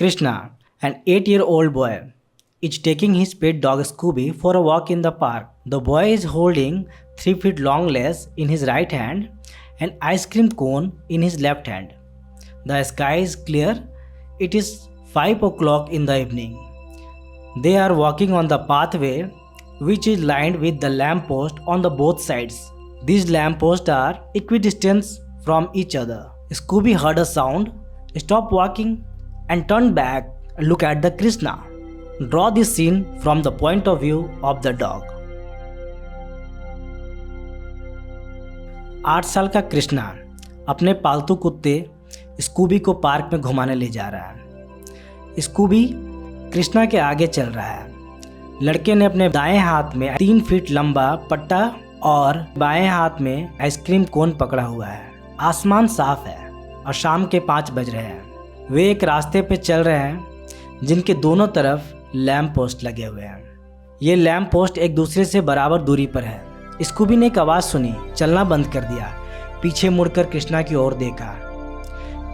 Krishna, an 8-year-old boy, is taking his pet dog Scooby for a walk in the park. The boy is holding 3 feet long lace in his right hand and ice cream cone in his left hand. The sky is clear. It is 5 o'clock in the evening. They are walking on the pathway which is lined with the lamppost on the both sides. These lampposts are equidistant from each other. Scooby heard a sound, stopped walking, and turned back and looked at the Krishna. Draw this scene from the point of view of the dog. 8 साल का कृष्णा अपने पालतू कुत्ते Scooby को park में घुमाने ले जा रहा है। स्कूबी कृष्णा के आगे चल रहा है। लड़के ने अपने दाएं हाथ में 3 फीट लंबा पट्टा और बाएं हाथ में आइसक्रीम कोन पकड़ा हुआ है। आसमान साफ है और शाम के 5 बज रहे हैं। वे एक रास्ते पे चल रहे हैं जिनके दोनों तरफ लैंप पोस्ट लगे हुए हैं। ये लैंप पोस्ट एक दूसरे से बराबर दूरी पर है। स्कूबी ने एक आवाज़ सुनी, चलना बंद कर दिया, पीछे मुड़कर कृष्णा की ओर देखा।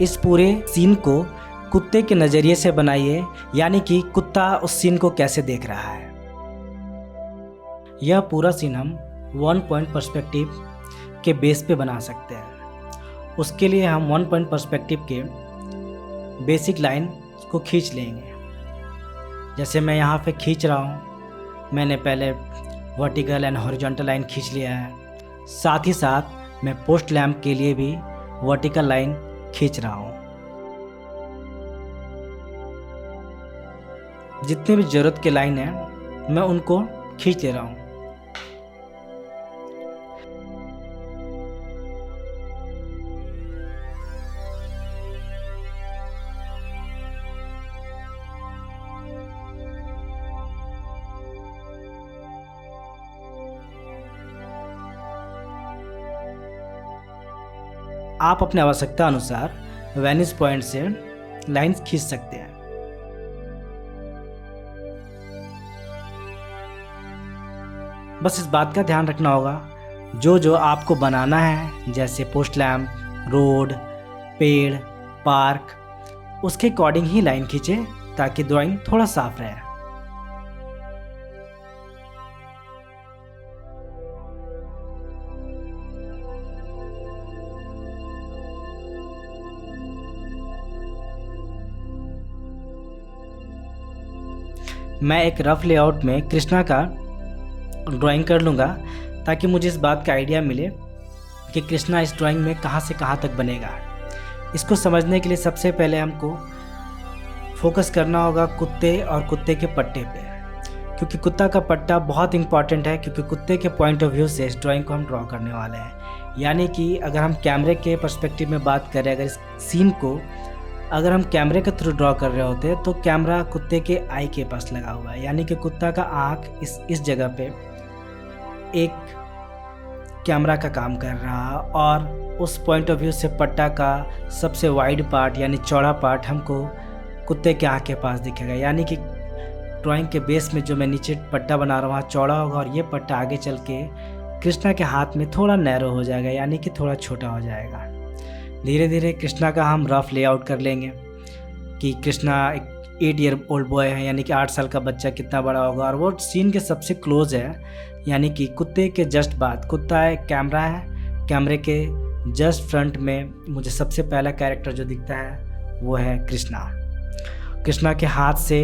इस पूरे सीन को कुत्ते के नज़रिए से बनाइए, यानी कि कुत्ता उस सीन को कैसे देख रहा है। यह पूरा सीन हम 1 पॉइंट पर्सपेक्टिव के बेस पे बना सकते हैं। उसके लिए हम 1 पॉइंट पर्सपेक्टिव के बेसिक लाइन को खींच लेंगे। जैसे मैं यहाँ पे खींच रहा हूँ, मैंने पहले वर्टिकल एंड हॉरिजॉन्टल लाइन खींच लिया है। साथ ही साथ मैं पोस्ट लैंप के लिए भी वर्टिकल लाइन खींच रहा हूँ। जितने भी ज़रूरत के लाइन हैं मैं उनको खींच ले रहा हूँ। आप अपने आवश्यकता अनुसार वेनिस पॉइंट से लाइंस खींच सकते हैं। बस इस बात का ध्यान रखना होगा, जो आपको बनाना है, जैसे पोस्ट लैम्प, रोड, पेड़, पार्क, उसके अकॉर्डिंग ही लाइन खींचे ताकि ड्राइंग थोड़ा साफ रहे। मैं एक रफ लेआउट में कृष्णा का ड्राइंग कर लूँगा ताकि मुझे इस बात का आइडिया मिले कि कृष्णा इस ड्राइंग में कहाँ से कहाँ तक बनेगा। इसको समझने के लिए सबसे पहले हमको फोकस करना होगा कुत्ते और कुत्ते के पट्टे पे, क्योंकि कुत्ता का पट्टा बहुत इंपॉर्टेंट है, क्योंकि कुत्ते के पॉइंट ऑफ व्यू से इस ड्राइंग को हम ड्रॉ करने वाले हैं। यानी कि अगर हम कैमरे के पर्सपेक्टिव में बात करें, अगर इस सीन को अगर हम कैमरे के थ्रू ड्रॉ कर रहे होते तो कैमरा कुत्ते के आई के पास लगा हुआ है, यानी कि कुत्ता का आँख इस जगह पे एक कैमरा का काम कर रहा, और उस पॉइंट ऑफ व्यू से पट्टा का सबसे वाइड पार्ट यानी चौड़ा पार्ट हमको कुत्ते के आँख के पास दिखेगा। यानी कि ड्राइंग के बेस में जो मैं नीचे पट्टा बना रहा हूँ वहाँ चौड़ा होगा, और ये पट्टा आगे चल के कृष्णा के हाथ में थोड़ा नैरो हो जाएगा, यानी कि थोड़ा छोटा हो जाएगा। धीरे धीरे कृष्णा का हम रफ लेआउट कर लेंगे कि कृष्णा एक 8 ईयर ओल्ड बॉय है, यानी कि 8 साल का बच्चा कितना बड़ा होगा, और वो सीन के सबसे क्लोज है, यानी कि कुत्ते के जस्ट बाद कुत्ता है, कैमरा है, कैमरे के जस्ट फ्रंट में मुझे सबसे पहला कैरेक्टर जो दिखता है वो है कृष्णा। कृष्णा के हाथ से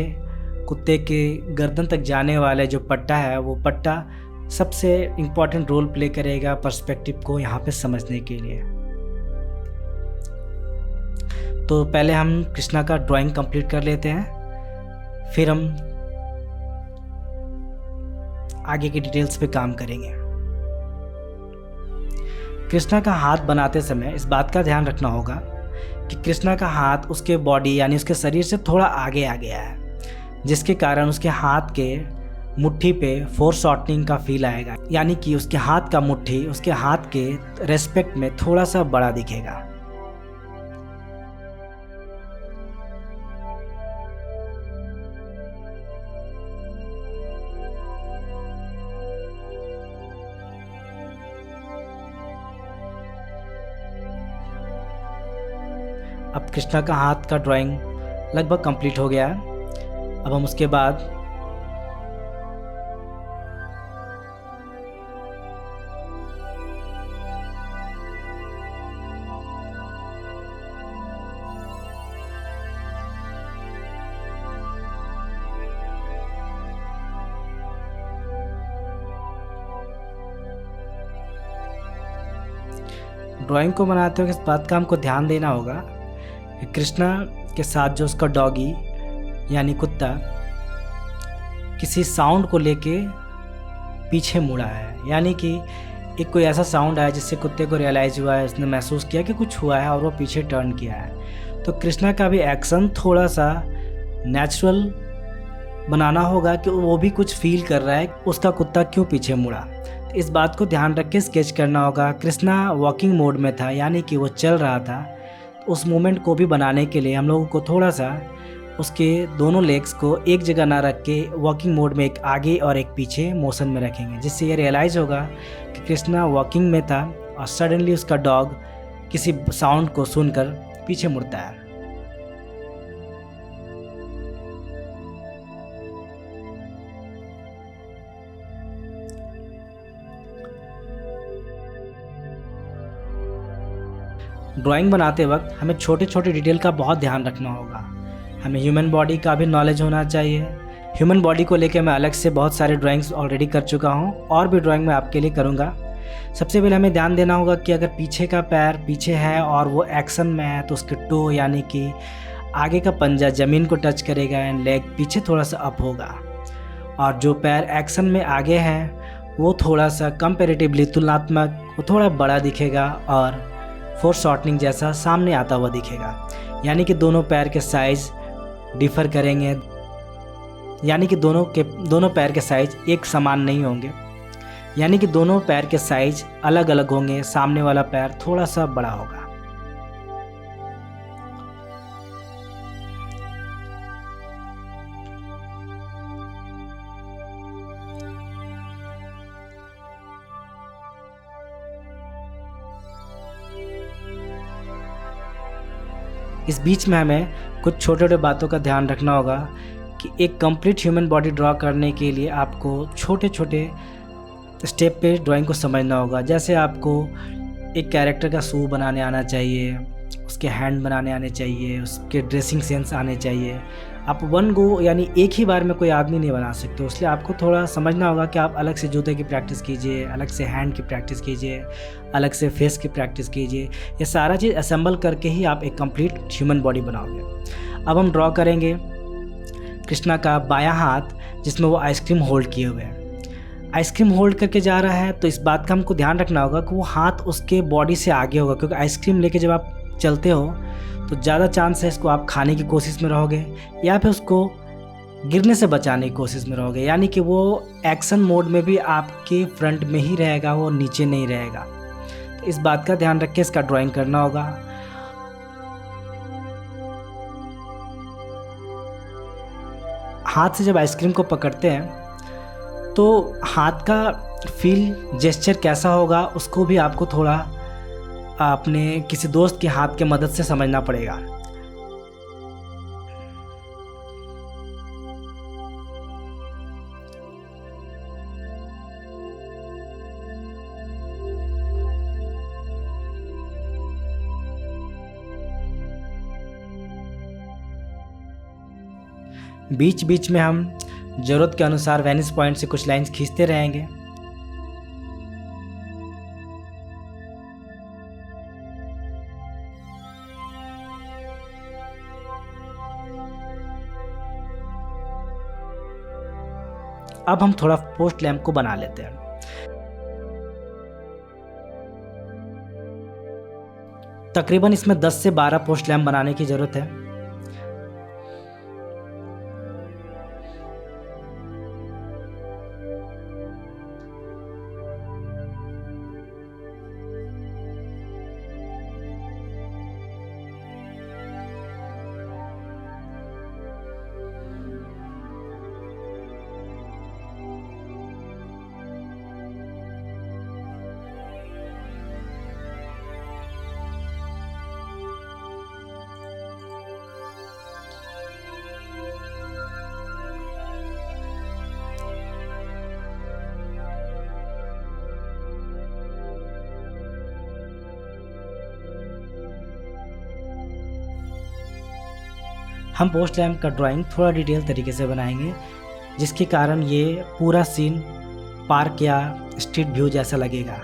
कुत्ते के गर्दन तक जाने वाले जो पट्टा है, वो पट्टा सबसे इम्पॉर्टेंट रोल प्ले करेगा पर्सपेक्टिव को यहाँ पे समझने के लिए। तो पहले हम कृष्णा का ड्राइंग कंप्लीट कर लेते हैं, फिर हम आगे की डिटेल्स पे काम करेंगे। कृष्णा का हाथ बनाते समय इस बात का ध्यान रखना होगा कि कृष्णा का हाथ उसके बॉडी यानी उसके शरीर से थोड़ा आगे आ गया है, जिसके कारण उसके हाथ के मुट्ठी पे फोर शॉर्टनिंग का फील आएगा, यानी कि उसके हाथ का मुट्ठी उसके हाथ के रेस्पेक्ट में थोड़ा सा बड़ा दिखेगा। अब कृष्णा का हाथ का ड्राइंग लगभग कंप्लीट हो गया है। अब हम उसके बाद ड्राइंग को बनाते वक्त इस बात का हमको ध्यान देना होगा कि कृष्णा के साथ जो उसका डॉगी यानी कुत्ता किसी साउंड को लेके पीछे मुड़ा है, यानी कि एक कोई ऐसा साउंड आया जिससे कुत्ते को रियलाइज़ हुआ है, उसने महसूस किया कि कुछ हुआ है और वो पीछे टर्न किया है। तो कृष्णा का भी एक्शन थोड़ा सा नेचुरल बनाना होगा कि वो भी कुछ फील कर रहा है उसका कुत्ता क्यों पीछे मुड़ा। इस बात को ध्यान रख के स्केच करना होगा। कृष्णा वॉकिंग मोड में था, यानी कि वो चल रहा था। उस मोमेंट को भी बनाने के लिए हम लोगों को थोड़ा सा उसके दोनों लेग्स को एक जगह ना रख के वॉकिंग मोड में एक आगे और एक पीछे मोशन में रखेंगे, जिससे ये रियलाइज़ होगा कि कृष्णा वॉकिंग में था और सडनली उसका डॉग किसी साउंड को सुनकर पीछे मुड़ता है। ड्राइंग बनाते वक्त हमें छोटे छोटे डिटेल का बहुत ध्यान रखना होगा। हमें ह्यूमन बॉडी का भी नॉलेज होना चाहिए। ह्यूमन बॉडी को लेकर मैं अलग से बहुत सारे ड्राइंग्स ऑलरेडी कर चुका हूँ और भी ड्राइंग मैं आपके लिए करूँगा। सबसे पहले हमें ध्यान देना होगा कि अगर पीछे का पैर पीछे है और वो एक्शन में है तो उसके टो यानी कि आगे का पंजा ज़मीन को टच करेगा एंड लेग पीछे थोड़ा सा अप होगा, और जो पैर एक्शन में आगे है वो थोड़ा सा कंपेरेटिवली तुलनात्मक वो थोड़ा बड़ा दिखेगा और फोर शॉर्टनिंग जैसा सामने आता हुआ दिखेगा। यानी कि दोनों पैर के साइज़ डिफ़र करेंगे, यानी कि दोनों पैर के साइज़ एक समान नहीं होंगे, यानी कि दोनों पैर के साइज़ अलग अलग होंगे। सामने वाला पैर थोड़ा सा बड़ा होगा। इस बीच में हमें कुछ छोटे छोटे बातों का ध्यान रखना होगा कि एक कंप्लीट ह्यूमन बॉडी ड्रॉ करने के लिए आपको छोटे छोटे स्टेप पे ड्राइंग को समझना होगा। जैसे आपको एक कैरेक्टर का शू बनाने आना चाहिए, उसके हैंड बनाने आने चाहिए, उसके ड्रेसिंग सेंस आने चाहिए। आप वन गो यानी एक ही बार में कोई आदमी नहीं बना सकते, इसलिए आपको थोड़ा समझना होगा कि आप अलग से जूते की प्रैक्टिस कीजिए, अलग से हैंड की प्रैक्टिस कीजिए, अलग से फेस की प्रैक्टिस कीजिए। ये सारा चीज़ असेंबल करके ही आप एक कंप्लीट ह्यूमन बॉडी बनाओगे। अब हम ड्रॉ करेंगे कृष्णा का बायां हाथ जिसमें वो आइसक्रीम होल्ड किए हुए हैं। आइसक्रीम होल्ड करके जा रहा है तो इस बात का हमको ध्यान रखना होगा कि वो हाथ उसके बॉडी से आगे होगा, क्योंकि आइसक्रीम लेके जब आप चलते हो तो ज़्यादा चांस है इसको आप खाने की कोशिश में रहोगे या फिर उसको गिरने से बचाने की कोशिश में रहोगे। यानी कि वो एक्शन मोड में भी आपके फ्रंट में ही रहेगा, वो नीचे नहीं रहेगा। तो इस बात का ध्यान रख के इसका ड्राइंग करना होगा। हाथ से जब आइसक्रीम को पकड़ते हैं तो हाथ का फील जेस्चर कैसा होगा उसको भी आपको थोड़ा अपने किसी दोस्त के हाथ के मदद से समझना पड़ेगा। बीच बीच में हम ज़रूरत के अनुसार वेनिस पॉइंट से कुछ लाइंस खींचते रहेंगे। अब हम थोड़ा पोस्ट लैम्प को बना लेते हैं। तकरीबन इसमें 10 से 12 पोस्ट लैम्प बनाने की ज़रूरत है। हम पोस्ट लैंप का ड्राइंग थोड़ा डिटेल तरीके से बनाएंगे, जिसके कारण ये पूरा सीन पार्क या स्ट्रीट व्यू जैसा लगेगा।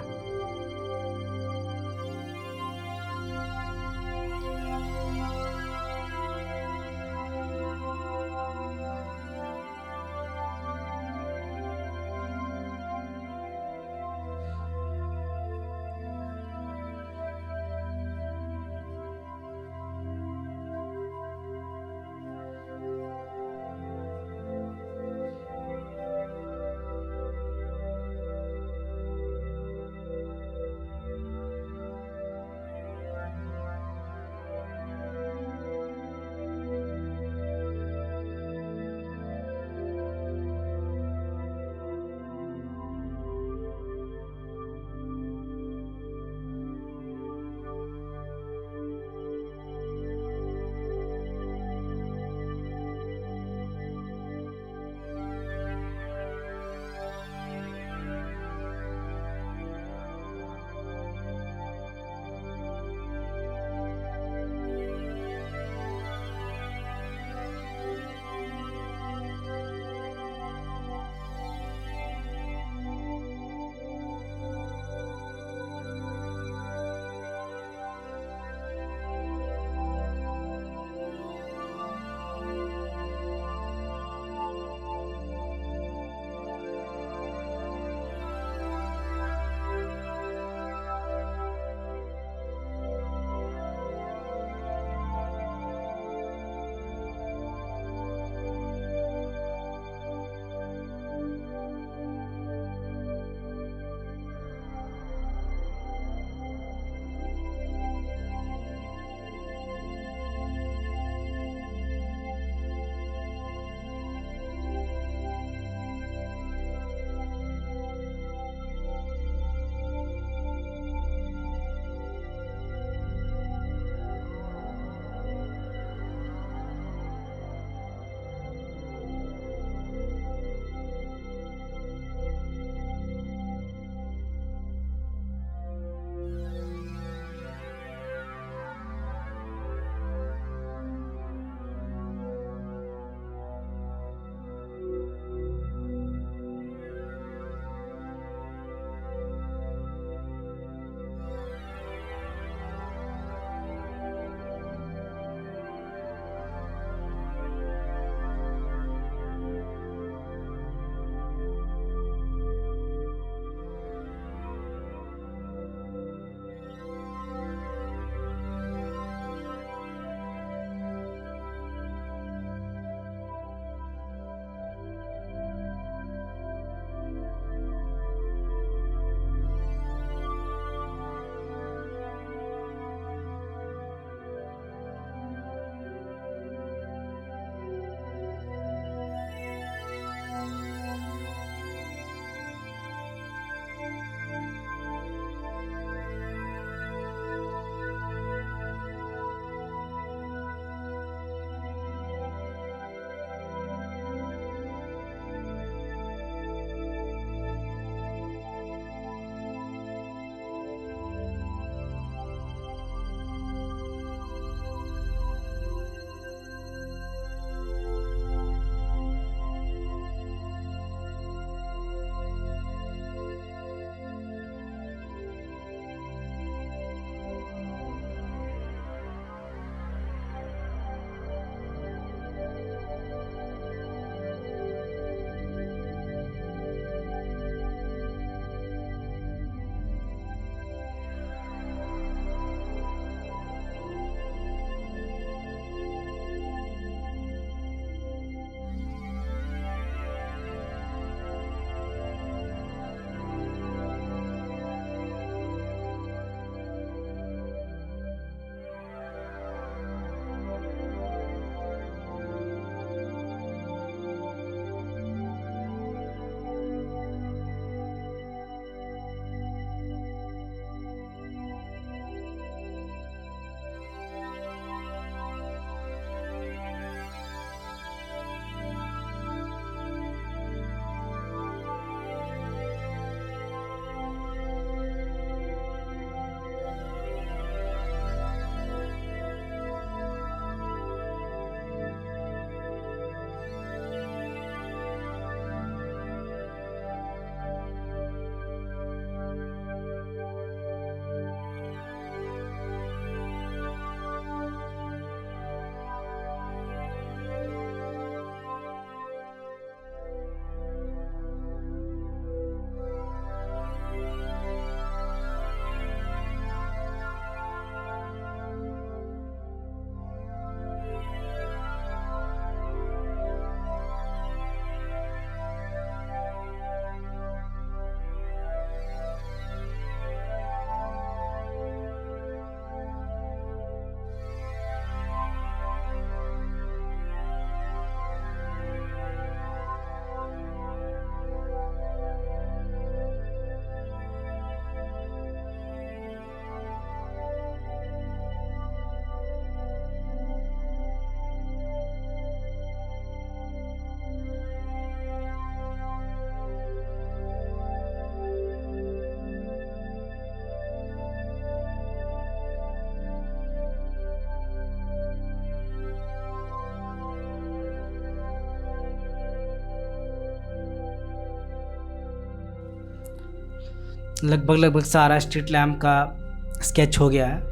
लगभग सारा स्ट्रीट लैम्प का स्केच हो गया है।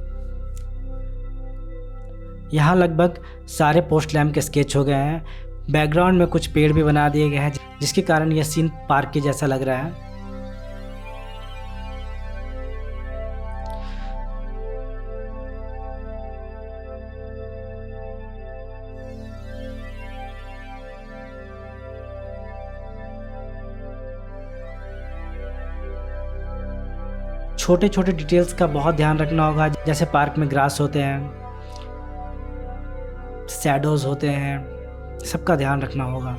यहाँ लगभग सारे पोस्ट लैम्प के स्केच हो गए हैं। बैकग्राउंड में कुछ पेड़ भी बना दिए गए हैं, जिसके कारण यह सीन पार्क के जैसा लग रहा है। छोटे छोटे डिटेल्स का बहुत ध्यान रखना होगा, जैसे पार्क में ग्रास होते हैं, शैडोज होते हैं, सबका ध्यान रखना होगा।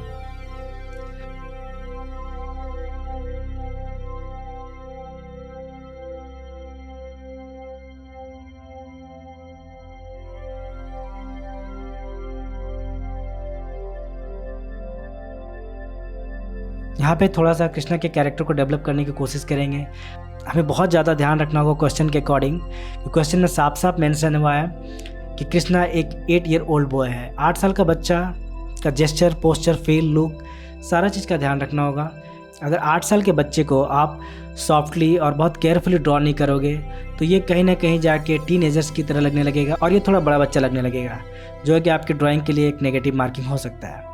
यहाँ पे थोड़ा सा कृष्णा के कैरेक्टर को डेवलप करने की कोशिश करेंगे। हमें बहुत ज़्यादा ध्यान रखना होगा क्वेश्चन के अकॉर्डिंग। क्वेश्चन में साफ साफ मेंशन हुआ है कि कृष्णा एक 8 ईयर ओल्ड बॉय है। 8 साल का बच्चा का जेस्चर, पोस्चर, फील, लुक, सारा चीज़ का ध्यान रखना होगा। अगर 8 साल के बच्चे को आप सॉफ्टली और बहुत केयरफुली ड्रॉ नहीं करोगे तो ये कहीं ना कहीं जाके टीनेजर्स की तरह लगने लगेगा और ये थोड़ा बड़ा बच्चा लगने लगेगा, जो है कि आपकी ड्राइंग के लिए एक नेगेटिव मार्किंग हो सकता है।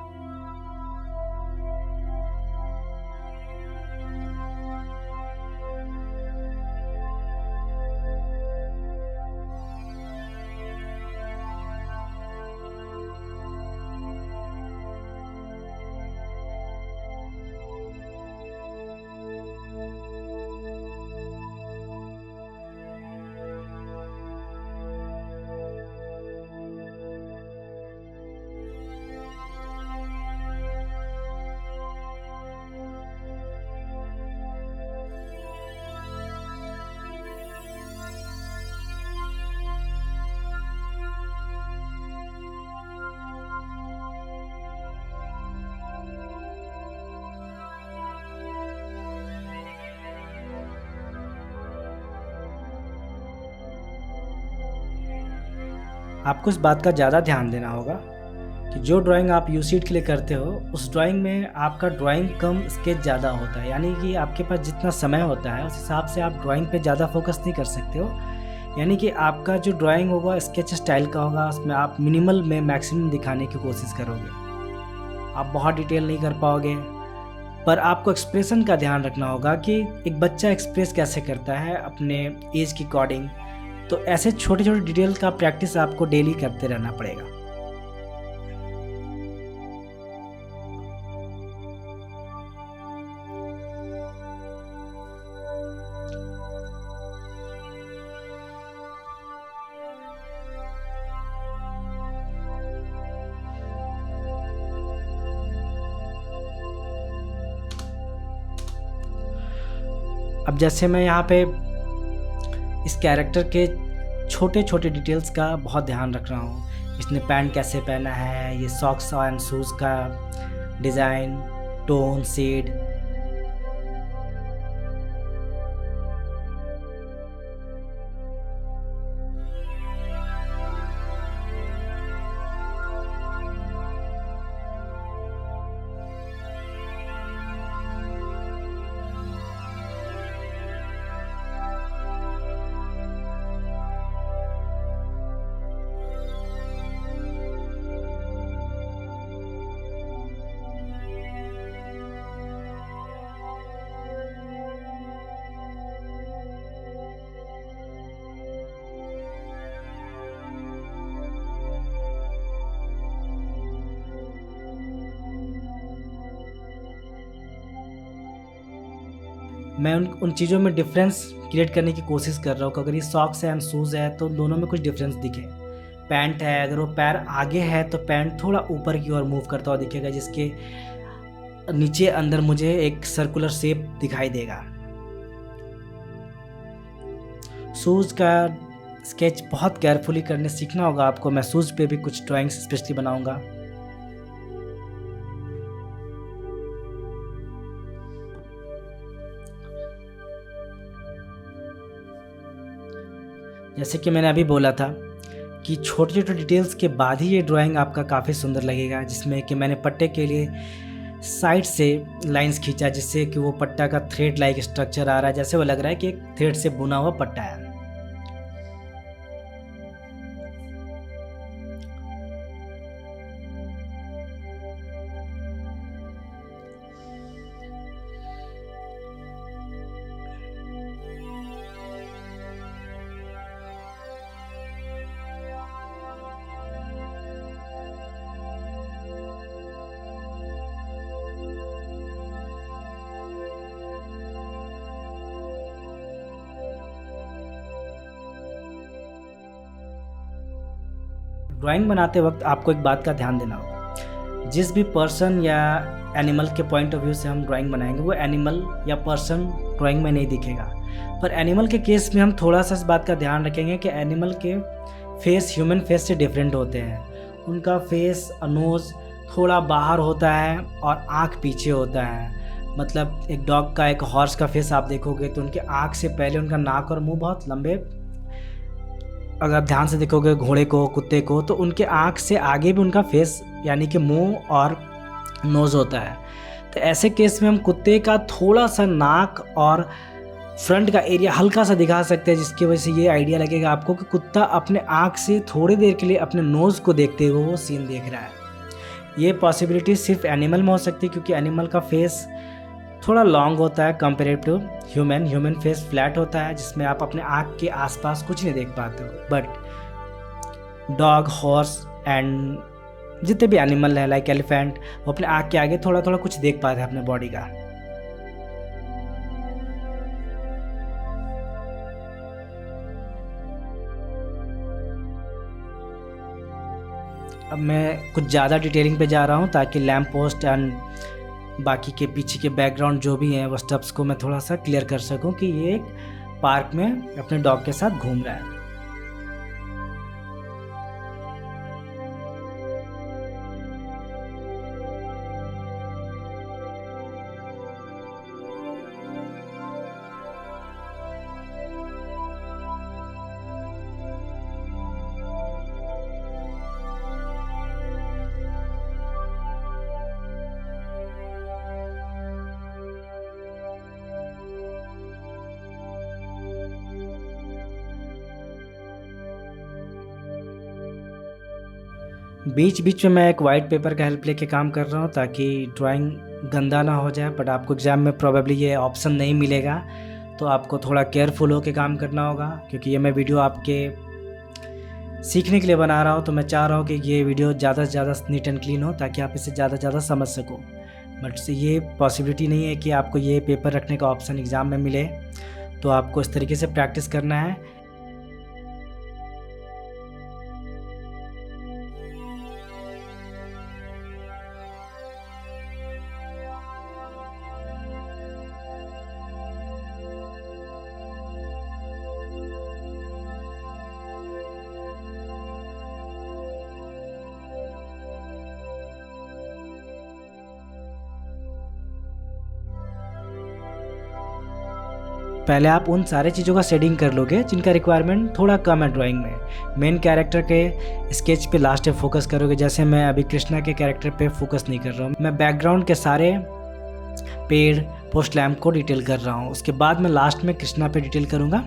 आपको इस बात का ज़्यादा ध्यान देना होगा कि जो ड्राइंग आप यूसीड के लिए करते हो उस ड्राइंग में आपका ड्राइंग कम स्केच ज़्यादा होता है। यानी कि आपके पास जितना समय होता है उस हिसाब से आप ड्राइंग पे ज़्यादा फोकस नहीं कर सकते हो। यानी कि आपका जो ड्राइंग होगा स्केच स्टाइल का होगा, उसमें आप मिनिमल में मैक्सिमम दिखाने की कोशिश करोगे। आप बहुत डिटेल नहीं कर पाओगे, पर आपको एक्सप्रेशन का ध्यान रखना होगा कि एक बच्चा एक्सप्रेस कैसे करता है अपने एज के अकॉर्डिंग। तो ऐसे छोटे छोटे डिटेल का प्रैक्टिस आपको डेली करते रहना पड़ेगा। अब जैसे मैं यहाँ पे इस कैरेक्टर के छोटे छोटे डिटेल्स का बहुत ध्यान रख रहा हूँ। इसने पैंट कैसे पहना है, ये सॉक्स एंड शूज़ का डिज़ाइन, टोन, शेड। मैं उन चीज़ों में डिफरेंस क्रिएट करने की कोशिश कर रहा हूँ कि अगर ये सॉक्स है एंड शूज़ है तो दोनों में कुछ डिफरेंस दिखे। पैंट है, अगर वो पैर आगे है तो पैंट थोड़ा ऊपर की ओर मूव करता हुआ दिखेगा, जिसके नीचे अंदर मुझे एक सर्कुलर शेप दिखाई देगा। शूज़ का स्केच बहुत केयरफुली करने सीखना होगा आपको। मैं शूज़ पे भी कुछ ड्राइंग्स स्पेशली बनाऊंगा। जैसे कि मैंने अभी बोला था कि छोटे छोटे डिटेल्स के बाद ही ये ड्राइंग आपका काफ़ी सुंदर लगेगा, जिसमें कि मैंने पट्टे के लिए साइड से लाइंस खींचा जिससे कि वो पट्टा का थ्रेड लाइक स्ट्रक्चर आ रहा है, जैसे वो लग रहा है कि एक थ्रेड से बुना हुआ पट्टा है। ड्राइंग बनाते वक्त आपको एक बात का ध्यान देना होगा, जिस भी पर्सन या एनिमल के पॉइंट ऑफ व्यू से हम ड्राइंग बनाएंगे वो एनिमल या पर्सन ड्राइंग में नहीं दिखेगा। पर एनिमल के केस में हम थोड़ा सा इस बात का ध्यान रखेंगे कि एनिमल के फेस ह्यूमन फेस से डिफरेंट होते हैं। उनका फेस, नोज़ थोड़ा बाहर होता है और आँख पीछे होता है। मतलब एक डॉग का, एक हॉर्स का फेस आप देखोगे तो उनके आँख से पहले उनका नाक और मुंह बहुत लंबे, अगर आप ध्यान से देखोगे घोड़े को, कुत्ते को, तो उनके आँख से आगे भी उनका फेस यानी कि मुंह और नोज़ होता है। तो ऐसे केस में हम कुत्ते का थोड़ा सा नाक और फ्रंट का एरिया हल्का सा दिखा सकते हैं, जिसकी वजह से ये आइडिया लगेगा आपको कि कुत्ता अपने आँख से थोड़ी देर के लिए अपने नोज़ को देखते हुए वो सीन देख रहा है। ये पॉसिबिलिटी सिर्फ एनिमल में हो सकती है, क्योंकि एनिमल का फेस थोड़ा लॉन्ग होता है comparative to human. Human face flat होता है जिसमें आप अपने आँख के आसपास कुछ नहीं देख पाते हो। बट डॉग, हॉर्स एंड जितने भी एनिमल हैं लाइक एलिफेंट, वो अपने आँख के आगे थोड़ा थोड़ा कुछ देख पाते हैं अपने बॉडी का। अब मैं कुछ ज़्यादा डिटेलिंग पे जा रहा हूँ ताकि लैम्प पोस्ट एंड बाकी के पीछे के बैकग्राउंड जो भी हैं वो स्टेप्स को मैं थोड़ा सा क्लियर कर सकूं कि ये एक पार्क में अपने डॉग के साथ घूम रहा है। बीच बीच में मैं एक वाइट पेपर का हेल्प लेके काम कर रहा हूँ ताकि ड्राइंग गंदा ना हो जाए। बट आपको एग्ज़ाम में प्रोबेबली ये ऑप्शन नहीं मिलेगा, तो आपको थोड़ा केयरफुल होकर काम करना होगा, क्योंकि ये मैं वीडियो आपके सीखने के लिए बना रहा हूँ। तो मैं चाह रहा हूँ कि ये वीडियो ज़्यादा से ज़्यादा नीट एंड क्लीन हो ताकि आप इसे ज़्यादा से ज़्यादा समझ सको। बट ये पॉसिबिलिटी नहीं है कि आपको ये पेपर रखने का ऑप्शन एग्ज़ाम में मिले, तो आपको इस तरीके से प्रैक्टिस करना है। पहले आप उन सारे चीज़ों का शेडिंग कर लोगे जिनका रिक्वायरमेंट थोड़ा कम है ड्राइंग में। मेन कैरेक्टर के स्केच पे लास्ट में फोकस करोगे, जैसे मैं अभी कृष्णा के कैरेक्टर पे फोकस नहीं कर रहा हूँ, मैं बैकग्राउंड के सारे पेड़, पोस्ट लैम्प को डिटेल कर रहा हूँ। उसके बाद मैं लास्ट में कृष्णा पे डिटेल करूँगा।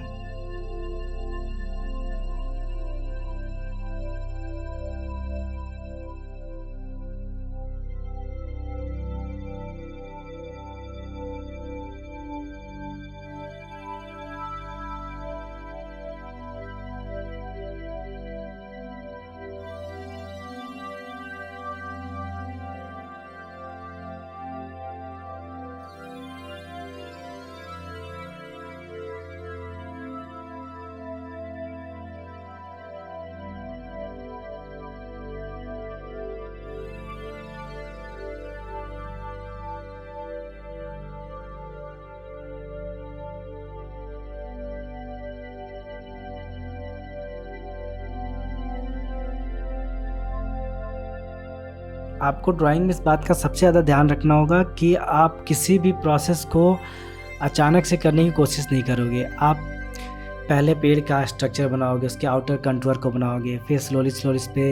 आपको ड्राइंग में इस बात का सबसे ज़्यादा ध्यान रखना होगा कि आप किसी भी प्रोसेस को अचानक से करने की कोशिश नहीं करोगे। आप पहले पेड़ का स्ट्रक्चर बनाओगे, उसके आउटर कंटूर को बनाओगे, फिर स्लोली इस पे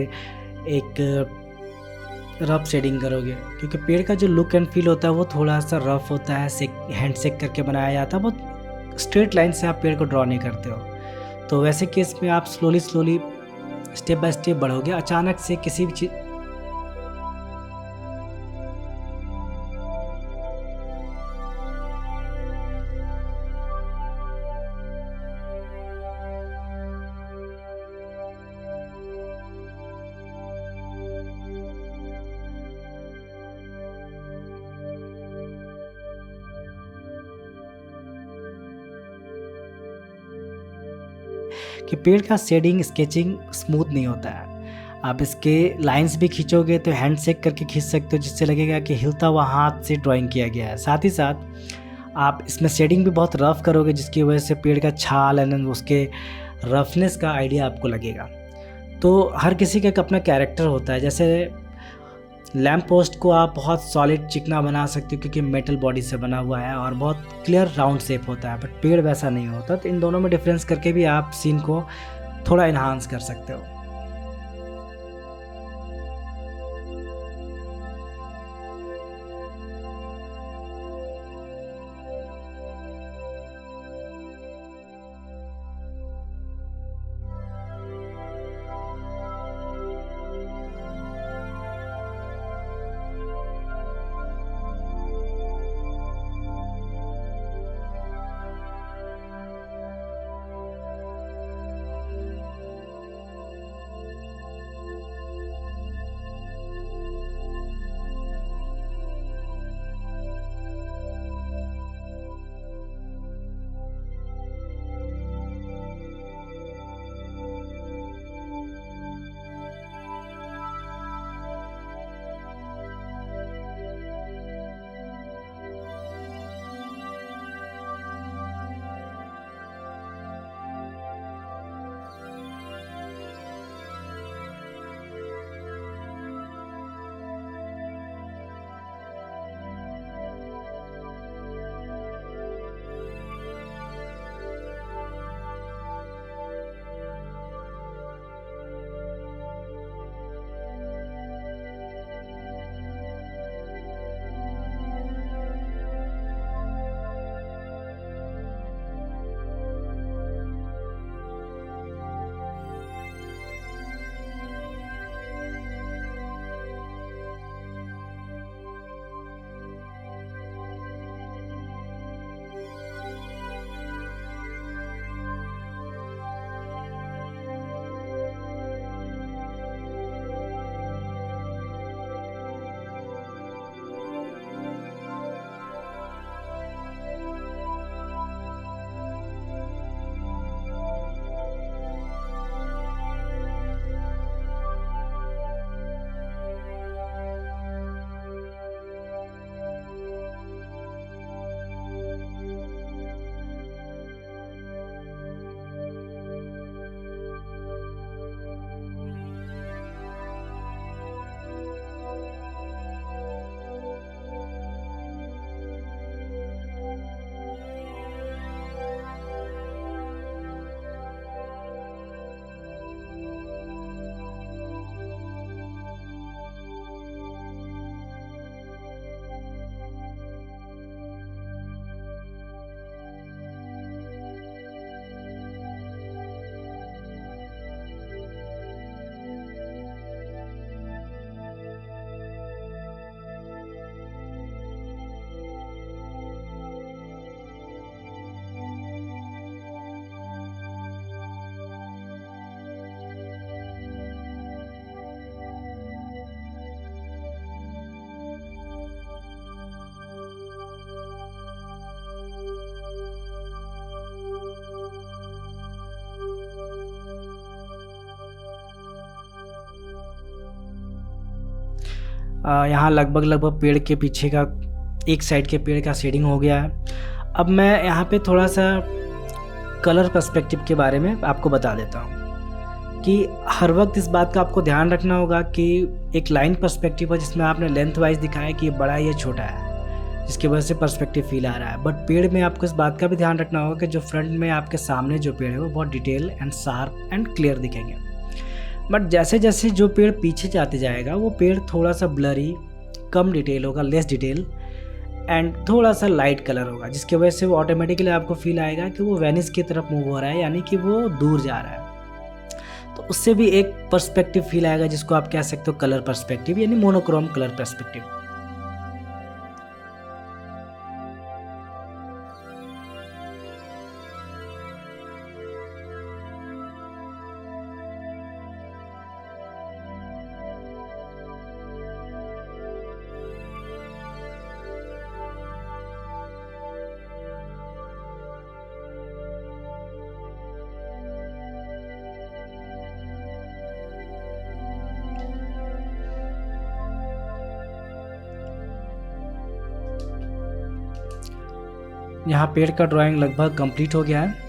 एक रफ शेडिंग करोगे, क्योंकि पेड़ का जो लुक एंड फील होता है वो थोड़ा सा रफ होता है, हैंड सेक करके बनाया जाता है, बहुत स्ट्रेट लाइन से आप पेड़ को ड्रॉ नहीं करते हो। तो वैसे केस में आप स्लोली स्टेप बाय स्टेप बढ़ोगे, अचानक से किसी भी चीज़ कि पेड़ का शेडिंग स्केचिंग स्मूथ नहीं होता है। आप इसके लाइंस भी खींचोगे तो हैंड शेक करके खींच सकते हो, जिससे लगेगा कि हिलता हुआ हाथ से ड्राइंग किया गया है। साथ ही साथ आप इसमें शेडिंग भी बहुत रफ़ करोगे, जिसकी वजह से पेड़ का छाल एंड उसके रफनेस का आइडिया आपको लगेगा। तो हर किसी का एक अपना कैरेक्टर होता है। जैसे लैम्प पोस्ट को आप बहुत सॉलिड चिकना बना सकते हो क्योंकि मेटल बॉडी से बना हुआ है और बहुत क्लियर राउंड शेप होता है, बट पेड़ वैसा नहीं होता। तो इन दोनों में डिफरेंस करके भी आप सीन को थोड़ा इन्हांस कर सकते हो। यहाँ लगभग पेड़ के पीछे का एक साइड के पेड़ का शेडिंग हो गया है। अब मैं यहाँ पे थोड़ा सा कलर पर्सपेक्टिव के बारे में आपको बता देता हूँ कि हर वक्त इस बात का आपको ध्यान रखना होगा कि एक लाइन पर्सपेक्टिव है जिसमें आपने लेंथ वाइज दिखाया कि ये बड़ा है ये छोटा है, जिसकी वजह से पर्सपेक्टिव फील आ रहा है। बट पेड़ में आपको इस बात का भी ध्यान रखना होगा कि जो फ्रंट में आपके सामने जो पेड़ है वो बहुत detail and sharp and clear दिखेंगे। बट जैसे जैसे जो पेड़ पीछे जाते जाएगा वो पेड़ थोड़ा सा ब्लरी, कम डिटेल होगा, लेस डिटेल एंड थोड़ा सा लाइट कलर होगा, जिसकी वजह से वो ऑटोमेटिकली आपको फील आएगा कि वो वेनिस की तरफ मूव हो रहा है, यानी कि वो दूर जा रहा है। तो उससे भी एक पर्सपेक्टिव फील आएगा, जिसको आप कह सकते हो कलर पर्सपेक्टिव, यानी मोनोक्रोम कलर पर्सपेक्टिव। यहाँ पेड़ का ड्राइंग लगभग कंप्लीट हो गया है।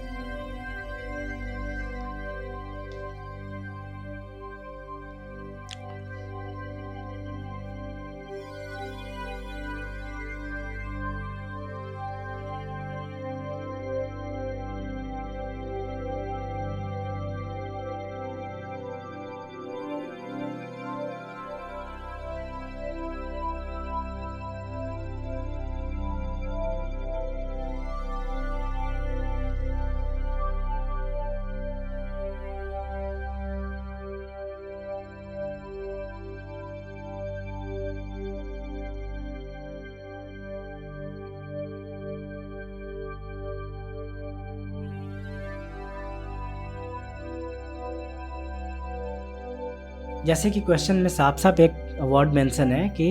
जैसे कि क्वेश्चन में साफ साफ एक वर्ड मेंशन है कि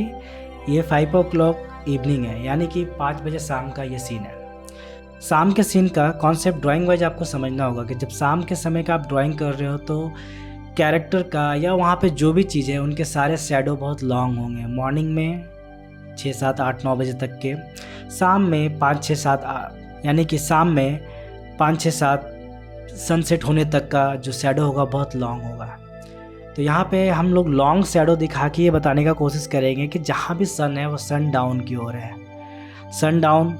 ये 5 o'clock इवनिंग है, यानी कि 5 बजे शाम का ये सीन है। शाम के सीन का कॉन्सेप्ट ड्राइंग वाइज आपको समझना होगा कि जब शाम के समय का आप ड्राइंग कर रहे हो तो कैरेक्टर का या वहाँ पे जो भी चीज़ है उनके सारे शैडो बहुत लॉन्ग होंगे। मॉर्निंग में 6, 7, 8, 9 बजे तक के, शाम में 5, 6, 7, यानी कि शाम में 5, 6, 7 सनसेट होने तक का जो शैडो होगा बहुत लॉन्ग होगा। तो यहाँ पे हम लोग लॉन्ग शैडो दिखा के ये बताने का कोशिश करेंगे कि जहाँ भी सन है वो सन डाउन की ओर है। सन डाउन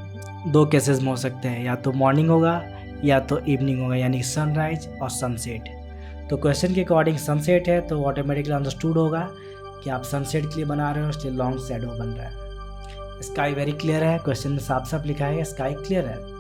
2 केसेस में हो सकते हैं, या तो मॉर्निंग होगा या तो इवनिंग होगा, यानी सनराइज और सनसेट। तो क्वेश्चन के अकॉर्डिंग सनसेट है तो ऑटोमेटिकली अंडरस्टूड होगा कि आप सनसेट के लिए बना रहे हो, इसलिए लॉन्ग शैडो बन रहा है। स्काई वेरी क्लियर है, क्वेश्चन में साफ साफ लिखा है स्काई क्लियर है।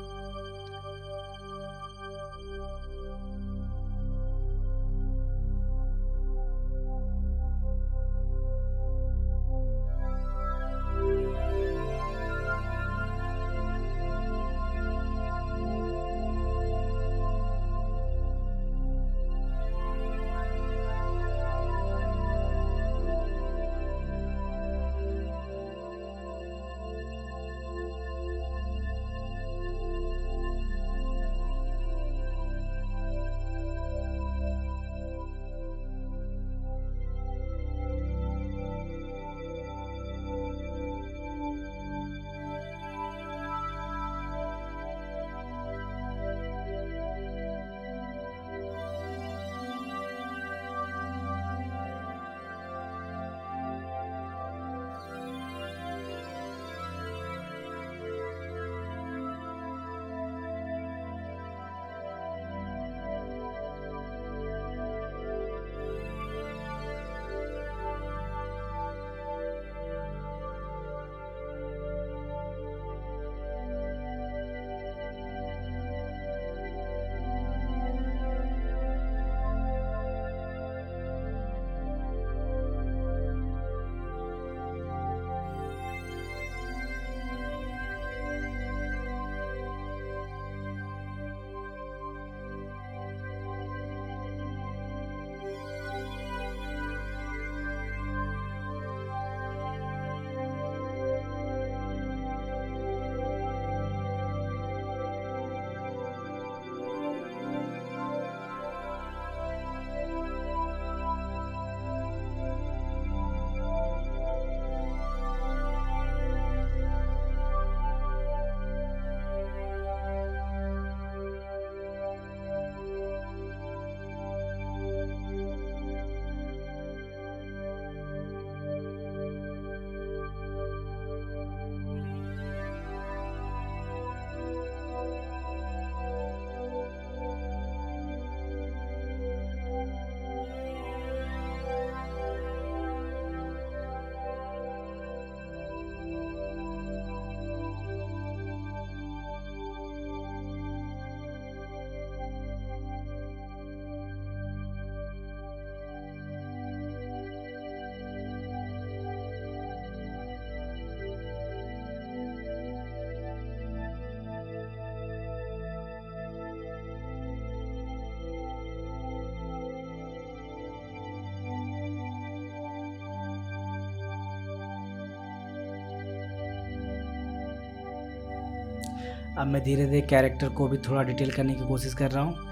अब मैं धीरे धीरे कैरेक्टर को भी थोड़ा डिटेल करने की कोशिश कर रहा हूँ।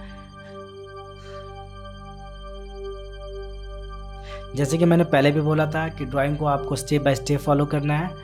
जैसे कि मैंने पहले भी बोला था कि ड्राइंग को आपको स्टेप बाय स्टेप फॉलो करना है।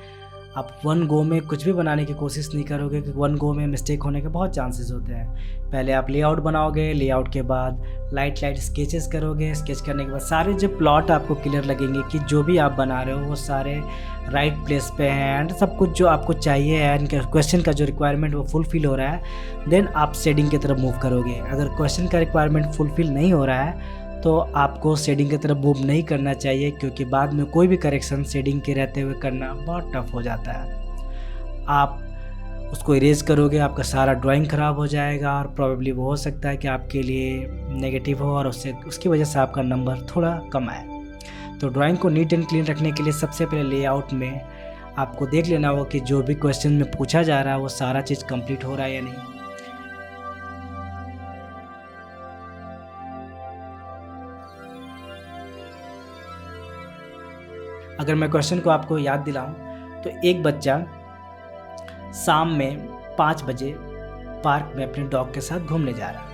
आप वन गो में कुछ भी बनाने की कोशिश नहीं करोगे, कि वन गो में मिस्टेक होने के बहुत चांसेस होते हैं। पहले आप लेआउट बनाओगे, लेआउट के बाद लाइट स्केचेस करोगे, स्केच करने के बाद सारे जो प्लॉट आपको क्लियर लगेंगे कि जो भी आप बना रहे हो वो सारे राइट प्लेस पे हैं एंड सब कुछ जो आपको चाहिए है, एंड क्वेश्चन का जो रिक्वायरमेंट वो फुलफिल हो रहा है, देन आप शेडिंग की तरफ मूव करोगे। अगर क्वेश्चन का रिक्वायरमेंट फुलफिल नहीं हो रहा है तो आपको शेडिंग की तरफ मूव नहीं करना चाहिए, क्योंकि बाद में कोई भी करेक्शन शेडिंग के रहते हुए करना बहुत टफ हो जाता है। आप उसको इरेज करोगे, आपका सारा ड्राइंग ख़राब हो जाएगा और प्रॉबेबली वो हो सकता है कि आपके लिए नेगेटिव हो और उसकी वजह से आपका नंबर थोड़ा कम आए। तो ड्राइंग को नीट एंड क्लीन रखने के लिए सबसे पहले लेआउट में आपको देख लेना होगा कि जो भी क्वेश्चन में पूछा जा रहा है वो सारा चीज़ कंप्लीट हो रहा है या नहीं। अगर मैं क्वेश्चन को आपको याद दिलाऊं तो एक बच्चा शाम में 5 बजे पार्क में अपने डॉग के साथ घूमने जा रहा है।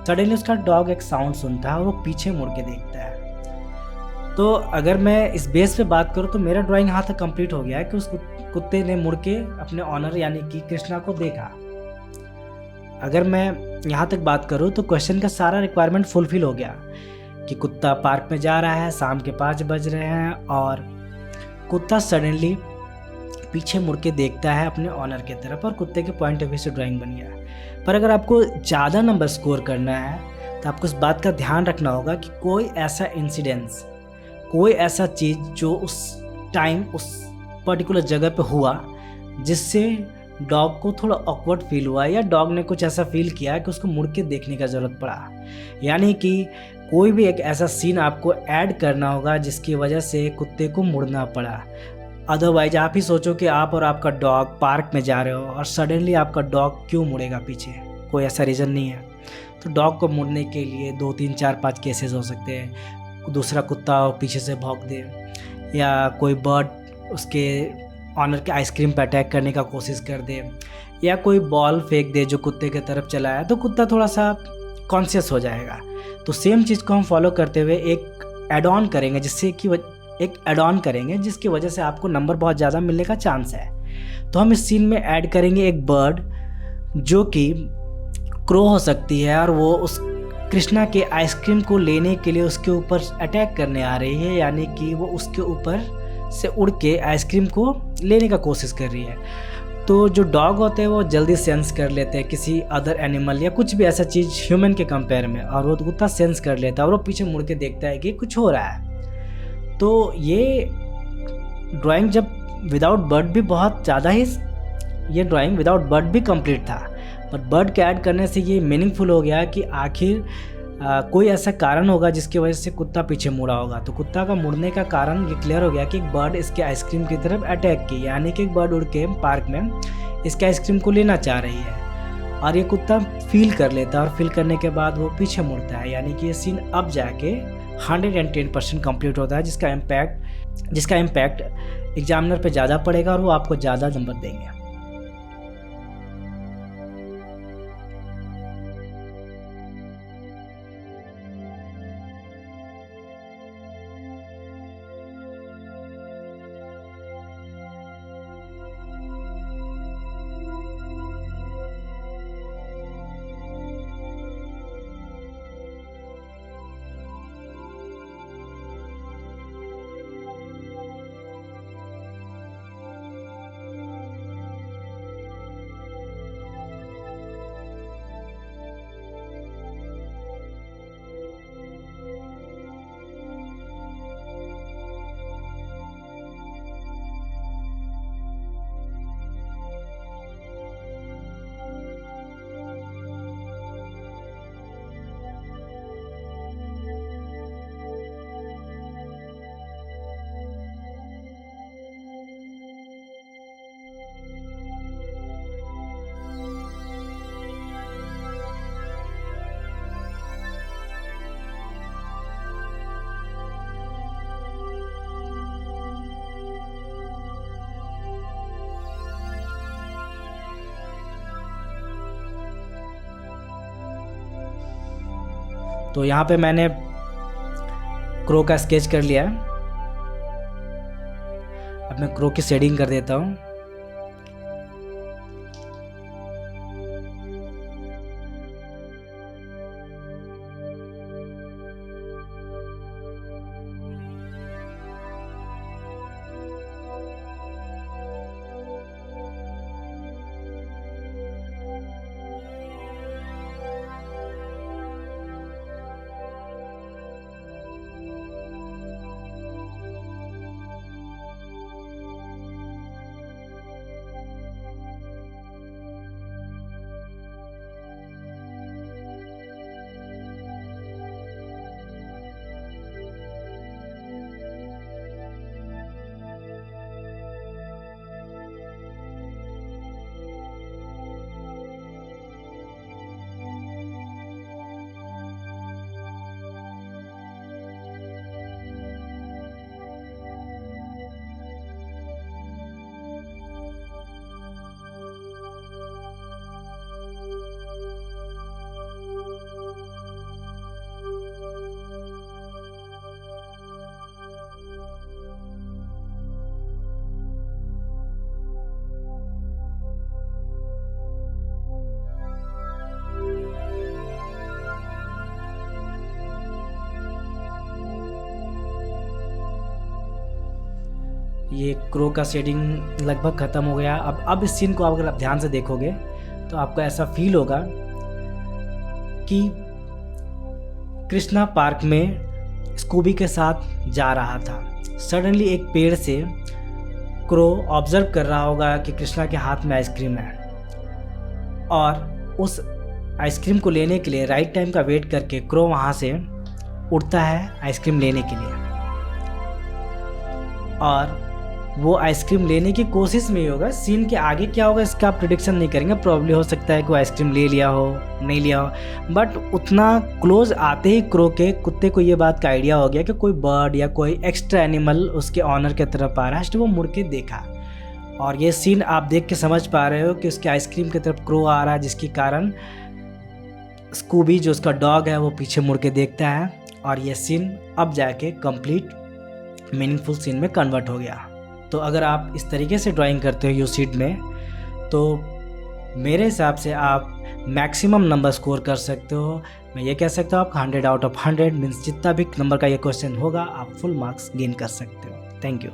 सडनली उसका डॉग एक साउंड सुनता है और वो पीछे मुड़ के देखता है। तो अगर मैं इस बेस पे बात करूँ तो मेरा ड्राइंग यहाँ तक कंप्लीट हो गया है कि उस कुत्ते ने मुड़ के अपने ऑनर यानी कि कृष्णा को देखा। अगर मैं यहाँ तक बात करूँ तो क्वेश्चन का सारा रिक्वायरमेंट फुलफिल हो गया कि कुत्ता पार्क में जा रहा है, शाम के 5 बज रहे हैं और कुत्ता सडनली पीछे मुड़ के देखता है अपने ऑनर की तरफ और कुत्ते के पॉइंट ऑफ व्यू से ड्राइंग बन गया। पर अगर आपको ज़्यादा नंबर स्कोर करना है तो आपको इस बात का ध्यान रखना होगा कि कोई ऐसा इंसिडेंस, कोई ऐसा चीज़ जो उस टाइम उस पर्टिकुलर जगह पे हुआ जिससे डॉग को थोड़ा ऑकवर्ड फील हुआ या डॉग ने कुछ ऐसा फील किया कि उसको मुड़ के देखने का ज़रूरत पड़ा। यानी कि कोई भी एक ऐसा सीन आपको ऐड करना होगा जिसकी वजह से कुत्ते को मुड़ना पड़ा। अदरवाइज आप ही सोचो कि आप और आपका डॉग पार्क में जा रहे हो और सडनली आपका डॉग क्यों मुड़ेगा पीछे, कोई ऐसा रीज़न नहीं है। तो डॉग को मुड़ने के लिए 2, 3, 4, 5 केसेस हो सकते हैं। दूसरा कुत्ता पीछे से भौंक दे या कोई बर्ड उसके ऑनर के आइसक्रीम पे अटैक करने का कोशिश कर दे या कोई बॉल फेंक दे जो कुत्ते की तरफ चला है, तो कुत्ता थोड़ा सा कॉन्शियस हो जाएगा। तो सेम चीज़ को हम फॉलो करते हुए एक ऐड ऑन करेंगे जिसकी वजह से आपको नंबर बहुत ज़्यादा मिलने का चांस है। तो हम इस सीन में ऐड करेंगे एक बर्ड जो कि क्रो हो सकती है और वो उस कृष्णा के आइसक्रीम को लेने के लिए उसके ऊपर अटैक करने आ रही है, यानी कि वो उसके ऊपर से उड़ के आइसक्रीम को लेने का कोशिश कर रही है। तो जो डॉग होते हैं वो जल्दी सेंस कर लेते हैं किसी अदर एनिमल या कुछ भी ऐसा चीज़ ह्यूमन के कंपेयर में, और वो कुत्ता सेंस कर लेता है और वो पीछे मुड़ के देखता है कि कुछ हो रहा है। तो ये ड्राइंग जब विदाउट बर्ड भी बहुत ज़्यादा ही, ये ड्राइंग विदाउट बर्ड भी कंप्लीट था, पर बर्ड के ऐड करने से ये मीनिंगफुल हो गया कि आखिर कोई ऐसा कारण होगा जिसकी वजह से कुत्ता पीछे मुड़ा होगा। तो कुत्ता का मुड़ने का कारण ये क्लियर हो गया कि एक बर्ड इसके आइसक्रीम की तरफ अटैक की, यानी कि एक बर्ड उड़ के पार्क में इसके आइसक्रीम को लेना चाह रही है और ये कुत्ता फील कर लेता है और फील करने के बाद वो पीछे मुड़ता है। यानी कि ये सीन अब जाके 110% कंप्लीट होता है, जिसका इम्पैक्ट एग्जामिनर पे ज़्यादा पड़ेगा और वो आपको ज़्यादा नंबर देंगे। तो यहाँ पे मैंने क्रो का स्केच कर लिया है। अब मैं क्रो की शेडिंग कर देता हूँ। ये क्रो का शेडिंग लगभग ख़त्म हो गया। अब इस सीन को अगर आप ध्यान से देखोगे तो आपको ऐसा फील होगा कि कृष्णा पार्क में स्कूबी के साथ जा रहा था। सडनली एक पेड़ से क्रो ऑब्जर्व कर रहा होगा कि कृष्णा के हाथ में आइसक्रीम है, और उस आइसक्रीम को लेने के लिए राइट टाइम का वेट करके क्रो वहाँ से उड़ता है आइसक्रीम लेने के लिए, और वो आइसक्रीम लेने की कोशिश में ही होगा। सीन के आगे क्या होगा इसका आप प्रिडिक्शन नहीं करेंगे। प्रॉब्ली हो सकता है कि वो आइसक्रीम ले लिया हो, नहीं लिया हो, बट उतना क्लोज आते ही क्रो के कुत्ते को ये बात का आइडिया हो गया कि कोई बर्ड या कोई एक्स्ट्रा एनिमल उसके ऑनर की तरफ आ रहा है। तो वो मुड़ के देखा, और ये सीन आप देख के समझ पा रहे हो कि उसके आइसक्रीम की तरफ क्रो आ रहा है, जिसके कारण स्कूबी जो उसका डॉग है वो पीछे मुड़ के देखता है, और ये सीन अब जाके कंप्लीट मीनिंगफुल सीन में कन्वर्ट हो गया। तो अगर आप इस तरीके से ड्राइंग करते हो यूसीड में, तो मेरे हिसाब से आप मैक्सिमम नंबर स्कोर कर सकते हो। मैं ये कह सकता हूँ आप 100 आउट ऑफ 100 मीन्स जितना भी नंबर का ये क्वेश्चन होगा आप फुल मार्क्स गेन कर सकते हो। Thank you.